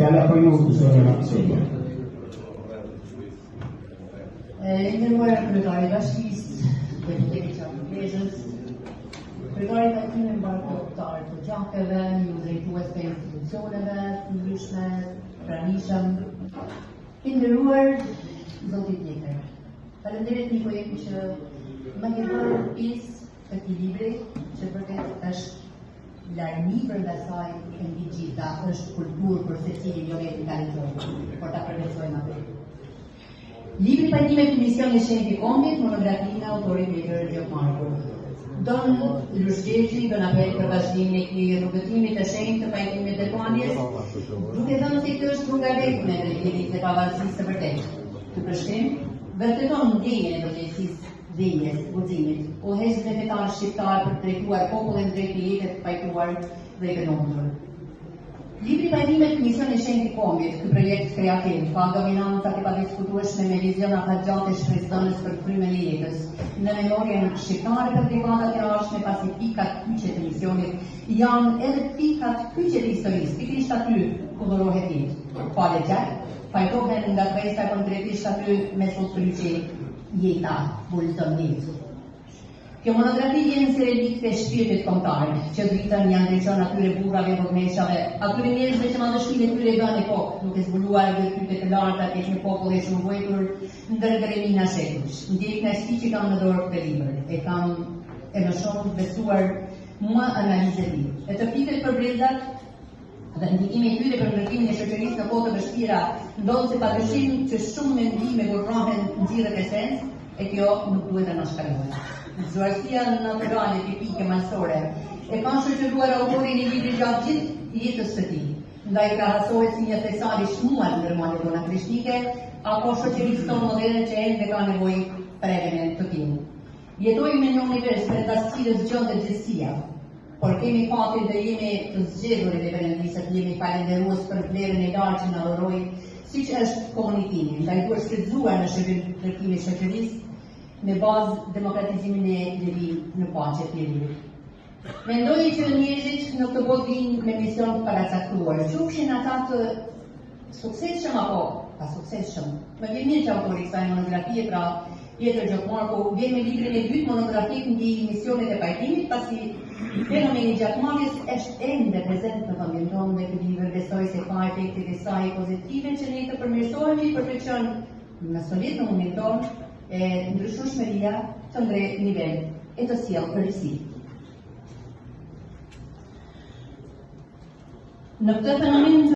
Fjala për ju, zonën Akseli. Nderuar kryetari i bashkisë, deputeti Qafëlezhës, kryetari i takimit mbarkohtar të gjakeve, ju drejtues të institucioneve të ndryshme, pranishëm, i nderuar zotit Lekër. Faleminderit Nikoj që më ke bërë pjesë të këtij libri, që vërtet është lajmi për nga saj e mbi gjitha, është kulturë për secili jo vetë ka lexuar, por ta përmirësojmë atë. Libri pajtimet të misionit shenjtë i kombit, monografinë e autorit Lekër Gjomarku. Don Lushqeshi don apel për vazhdimin e këtij rrugëtimi të shenjtë të pajtimit të kombjes, duke thënë se kjo është rruga vetme e drejtësisë së pavarësisë së vërtetë. Ky përshkrim vërteton ndjenjen e vërtetësisë, dhënjes, guximit, udhëheqjes me fetar shqiptar për të drejtuar popullin drejt i jetës të pajtuar dhe të lumtur. Libri pajtimet të misionit shenjtë i kombit, ky projekt kreativ, ka dominancat e padiskutueshme me viziona të gjatë shpresdhënës për frymën e jetës, në memorien shqiptare për dekadat e ardhshme, pasi pikat kyçe të misionit janë edhe pikat kyçe të historisë, pikërisht aty ku dhurohet jetë. Pale gjatë, pajtohen nga krejsa konkretisht aty me sotryqi jeta bulton jetë. Kjo monografi vjen si relikt e shpirtit kombëtar, që dritën janë ndriçon atyre burrave vogmeshave, atyre njerëzve që madhështinë e tyre kanë epokë, duke zbuluar virtyte të larta të një populli i shumëvojtur ndër gremina shekuj. Ndjek nga si që kam në dorë këtë libër, e kam e më shumë besuar mua analizë e tij. E të pitet për brezat dhe ndikimi i tyre për ndërtimin e shoqërisë në kohë të vështira, ndodh se padyshim që shumë mendime burrohen nxirret esencë, e kjo nuk duhet të na shkalohet. Zvarësia natyrale tipike masore e ka shoqëruar autorin i librit gjatë gjithë jetës së tij, ndaj krahasohet si një thesal i shmuar ndër tona krishtike apo shoqërisë tonë moderne që ende ka nevojë për element të tillë. Jetojmë në një univers për të cilës gjendet gjithësia, por kemi fatin dhe jemi të zgjedhur e Perëndisë, jemi falënderues për vlerën e lartë që na dhuroi, siç është komunikimi, ndaj duhet shfrytzuar në shërbim të ndërtimit të shoqërisë me bazë demokratizimin e lëvimit në paqe të njerëzit. Mendoj që njerëzit në këtë botë vinë me mision të paracaktuar, qofshin ata të suksesshëm apo pa suksesshëm. Më vjen mirë që autori i kësaj monografie, pra Lekër Gjomarku, vjen me librin e dytë monografik mbi misionet e pajtimit, pasi fenomeni i gjakmarrjes është ende prezent në vendin tonë dhe ky libër besoj se ka efektet e saj pozitive që ne të përmirësohemi për të qenë në solit në mundin tonë e ndryshueshmëria të nivel e të sjellë përgjegjësi. Në këtë fenomen